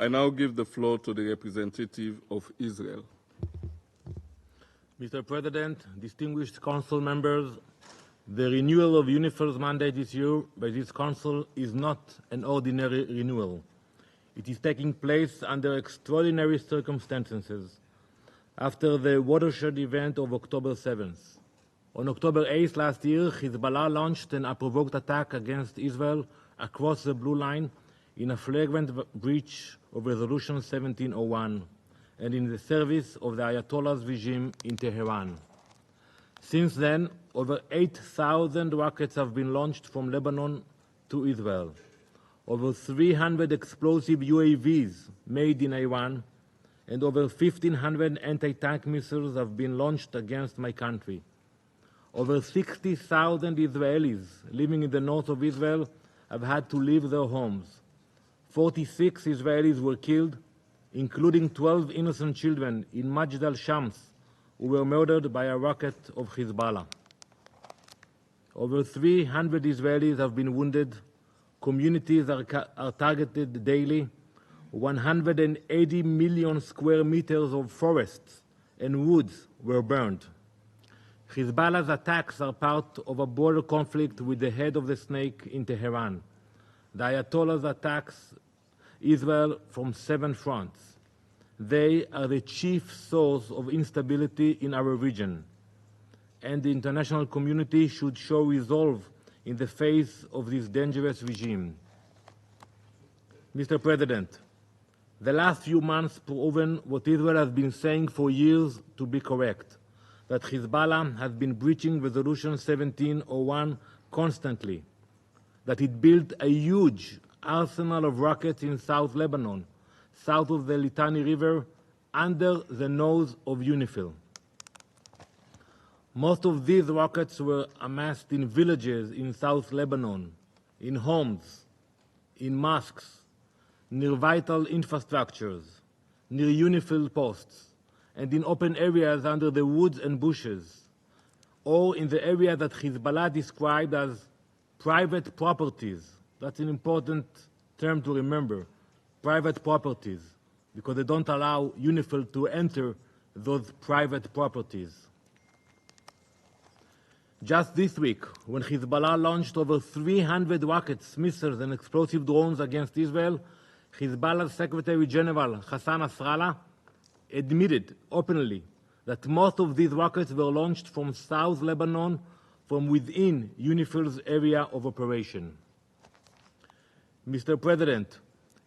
I now give the floor to the representative of Israel. Mr. President, distinguished Council members, the renewal of UNIFIL's mandate this year by this Council is not an ordinary renewal. It is taking place under extraordinary circumstances after the watershed event of October 7th. On October 8th last year, Hezbollah launched an unprovoked attack against Israel across the Blue Line in a flagrant breach of Resolution 1701 and in the service of the Ayatollah's regime in Tehran. Since then, over 8,000 rockets have been launched from Lebanon to Israel. Over 300 explosive UAVs made in Iran and over 1,500 anti-tank missiles have been launched against my country. Over 60,000 Israelis living in the north of Israel have had to leave their homes. 46 Israelis were killed, including 12 innocent children in Majd al-Shams, who were murdered by a rocket of Hezbollah. Over 300 Israelis have been wounded. Communities are targeted daily. 180 million square meters of forests and woods were burned. Hezbollah's attacks are part of a border conflict with the head of the snake in Tehran. The Ayatollahs attacks Israel from 7 fronts. They are the chief source of instability in our region, and the international community should show resolve in the face of this dangerous regime. Mr. President, the last few months proven what Israel has been saying for years to be correct, that Hezbollah has been breaching Resolution 1701 constantly, that it built a huge arsenal of rockets in South Lebanon, south of the Litani River, under the nose of UNIFIL. Most of these rockets were amassed in villages in South Lebanon, in homes, in mosques, near vital infrastructures, near UNIFIL posts, and in open areas under the woods and bushes, or in the area that Hezbollah described as private properties. That's an important term to remember, private properties, because they don't allow UNIFIL to enter those private properties. Just this week, when Hezbollah launched over 300 rockets, missiles, and explosive drones against Israel, Hezbollah's Secretary General Hassan Nasrallah admitted openly that most of these rockets were launched from South Lebanon, from within UNIFIL's area of operation. Mr. President,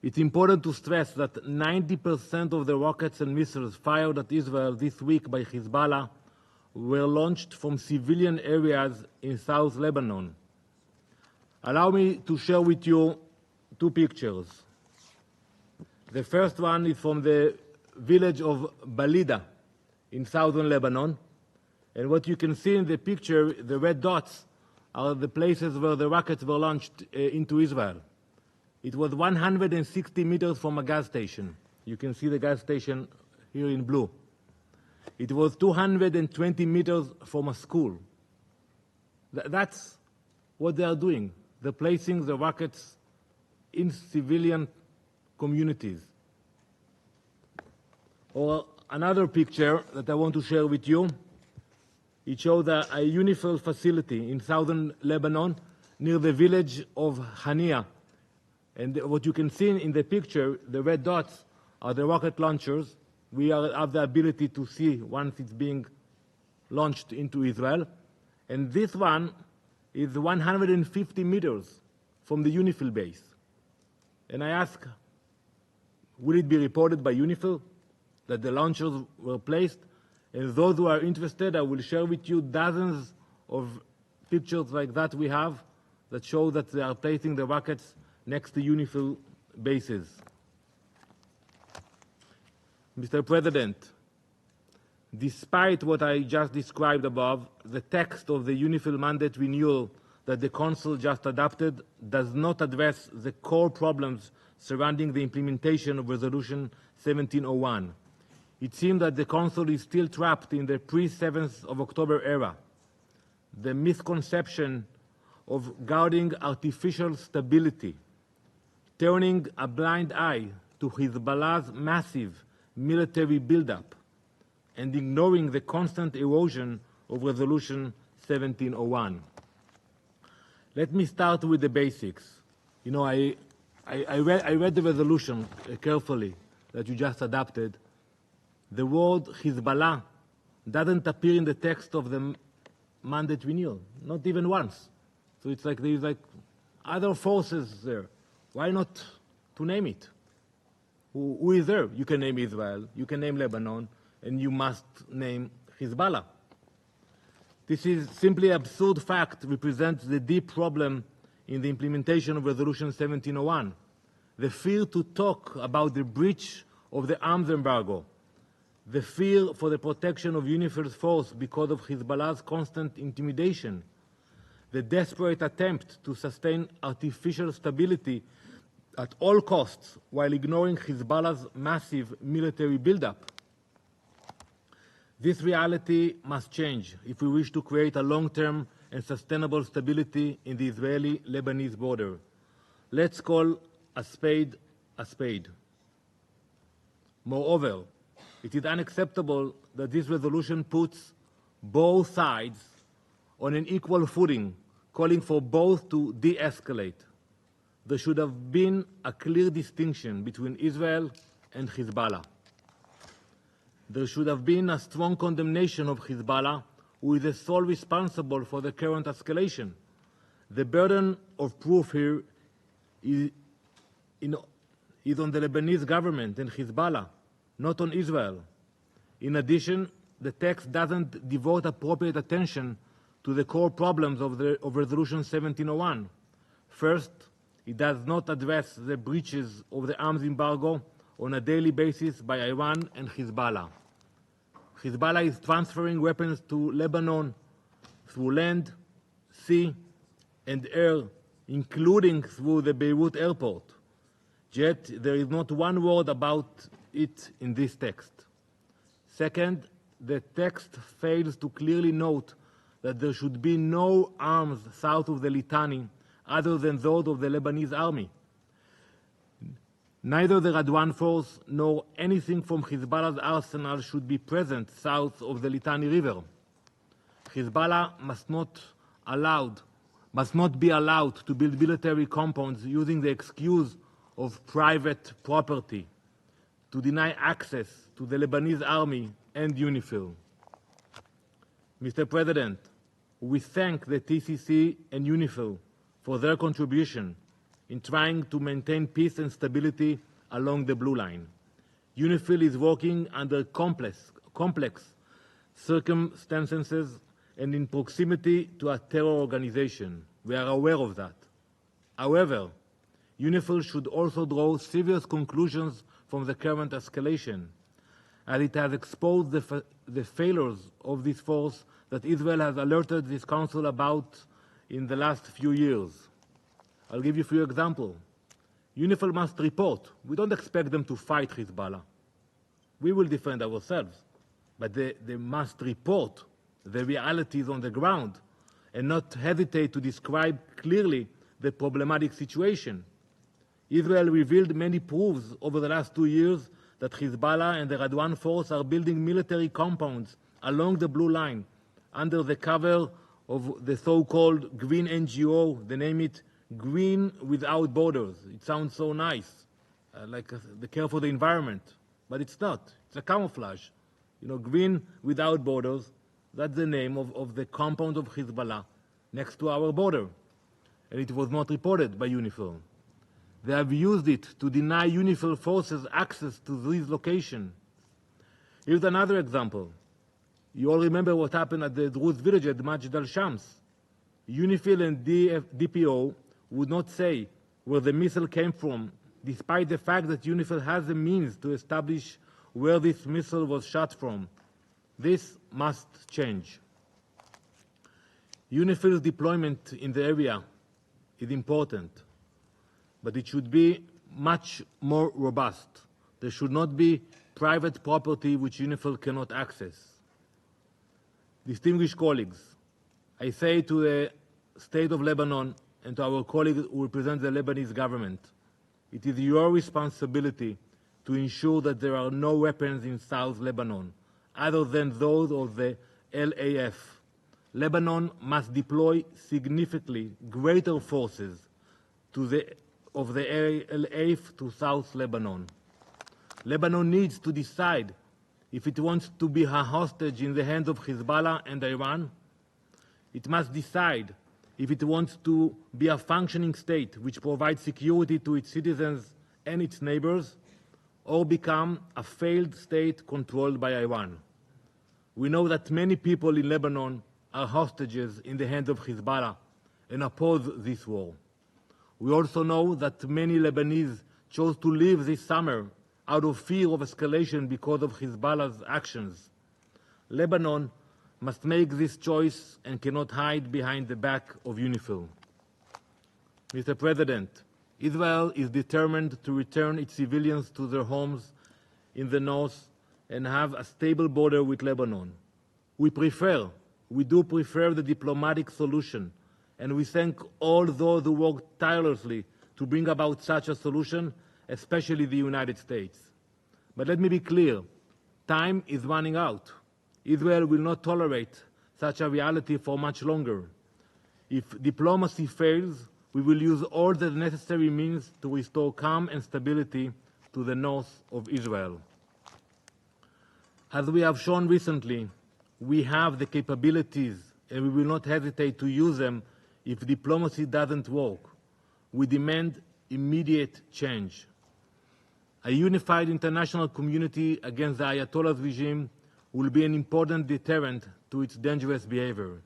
it's important to stress that 90% of the rockets and missiles fired at Israel this week by Hezbollah were launched from civilian areas in South Lebanon. Allow me to share with you 2 pictures. The first one is from the village of Balida in southern Lebanon. And what you can see in the picture, the red dots, are the places where the rockets were launched into Israel. It was 160 meters from a gas station. You can see the gas station here in blue. It was 220 meters from a school. That's what they are doing. They're placing the rockets in civilian communities. Or another picture that I want to share with you. It shows a UNIFIL facility in southern Lebanon near the village of Hania. And what you can see in the picture, the red dots, are the rocket launchers. We have the ability to see once it's being launched into Israel. And this one is 150 meters from the UNIFIL base. And I ask, will it be reported by UNIFIL that the launchers were placed? And those who are interested, I will share with you dozens of pictures like that we have that show that they are placing the rockets next to UNIFIL bases. Mr. President, despite what I just described above, the text of the UNIFIL mandate renewal that the Council just adopted does not address the core problems surrounding the implementation of Resolution 1701. It seems that the Council is still trapped in the pre-7th of October era. The misconception of guarding artificial stability, turning a blind eye to Hezbollah's massive military buildup and ignoring the constant erosion of Resolution 1701. Let me start with the basics. You know, I read the resolution carefully that you just adopted. The word Hezbollah doesn't appear in the text of the mandate renewal, not even once. So it's like there's like other forces there. Why not to name it? Who is there? You can name Israel, you can name Lebanon, and you must name Hezbollah. This is simply absurd fact represents the deep problem in the implementation of Resolution 1701. The fear to talk about the breach of the arms embargo, the fear for the protection of UNIFIL's force because of Hezbollah's constant intimidation, the desperate attempt to sustain artificial stability at all costs while ignoring Hezbollah's massive military buildup. This reality must change if we wish to create a long-term and sustainable stability in the Israeli-Lebanese border. Let's call a spade a spade. Moreover, it is unacceptable that this resolution puts both sides on an equal footing, calling for both to de-escalate. There should have been a clear distinction between Israel and Hezbollah. There should have been a strong condemnation of Hezbollah, who is the sole responsible for the current escalation. The burden of proof here is on the Lebanese government and Hezbollah, not on Israel. In addition, the text doesn't devote appropriate attention to the core problems of Resolution 1701. First, it does not address the breaches of the arms embargo on a daily basis by Iran and Hezbollah. Hezbollah is transferring weapons to Lebanon through land, sea, and air, including through the Beirut airport. Yet there is not one word about it in this text. Second, the text fails to clearly note that there should be no arms south of the Litani other than those of the Lebanese army. Neither the Radwan force nor anything from Hezbollah's arsenal should be present south of the Litani River. Hezbollah must not be allowed to build military compounds using the excuse of private property to deny access to the Lebanese army and UNIFIL. Mr. President, we thank the TCC and UNIFIL for their contribution in trying to maintain peace and stability along the Blue Line. UNIFIL is working under complex circumstances and in proximity to a terror organization. We are aware of that. However, UNIFIL should also draw serious conclusions from the current escalation, as it has exposed the failures of this force that Israel has alerted this Council about in the last few years. I'll give you a few examples. UNIFIL must report. We don't expect them to fight Hezbollah. We will defend ourselves. But they must report the realities on the ground and not hesitate to describe clearly the problematic situation. Israel revealed many proofs over the last 2 years that Hezbollah and the Radwan force are building military compounds along the Blue Line under the cover of the so-called green NGO. They name it Green Without Borders. It sounds so nice, like the care for the environment, but it's not. It's a camouflage. You know, Green Without Borders, that's the name of the compound of Hezbollah next to our border, and it was not reported by UNIFIL. They have used it to deny UNIFIL forces access to this location. Here's another example. You all remember what happened at the Druze village at Majd al-Shams. UNIFIL and DPO would not say where the missile came from, despite the fact that UNIFIL has the means to establish where this missile was shot from. This must change. UNIFIL's deployment in the area is important, but it should be much more robust. There should not be private property which UNIFIL cannot access. Distinguished colleagues, I say to the State of Lebanon and to our colleagues who represent the Lebanese government, it is your responsibility to ensure that there are no weapons in South Lebanon, other than those of the LAF. Lebanon must deploy significantly greater forces of the LAF to South Lebanon. Lebanon needs to decide if it wants to be a hostage in the hands of Hezbollah and Iran. It must decide if it wants to be a functioning state which provides security to its citizens and its neighbors, or become a failed state controlled by Iran. We know that many people in Lebanon are hostages in the hands of Hezbollah and oppose this war. We also know that many Lebanese chose to leave this summer out of fear of escalation because of Hezbollah's actions. Lebanon must make this choice and cannot hide behind the back of UNIFIL. Mr. President, Israel is determined to return its civilians to their homes in the north and have a stable border with Lebanon. We do prefer the diplomatic solution, and we thank all those who worked tirelessly to bring about such a solution, especially the United States. But let me be clear, time is running out. Israel will not tolerate such a reality for much longer. If diplomacy fails, we will use all the necessary means to restore calm and stability to the north of Israel. As we have shown recently, we have the capabilities and we will not hesitate to use them if diplomacy doesn't work. We demand immediate change. A unified international community against the Ayatollah's regime will be an important deterrent to its dangerous behavior.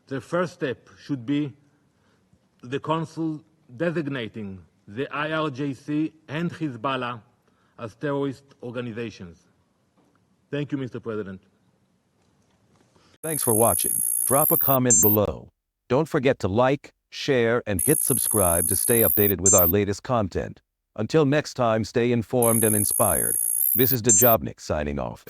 The first step should be the Council designating the IRGC and Hezbollah as terrorist organizations. Thank you, Mr. President. Thanks for watching. Drop a comment below. Don't forget to like, share, and hit subscribe to stay updated with our latest content. Until next time, stay informed and inspired. This is Dejobnik signing off.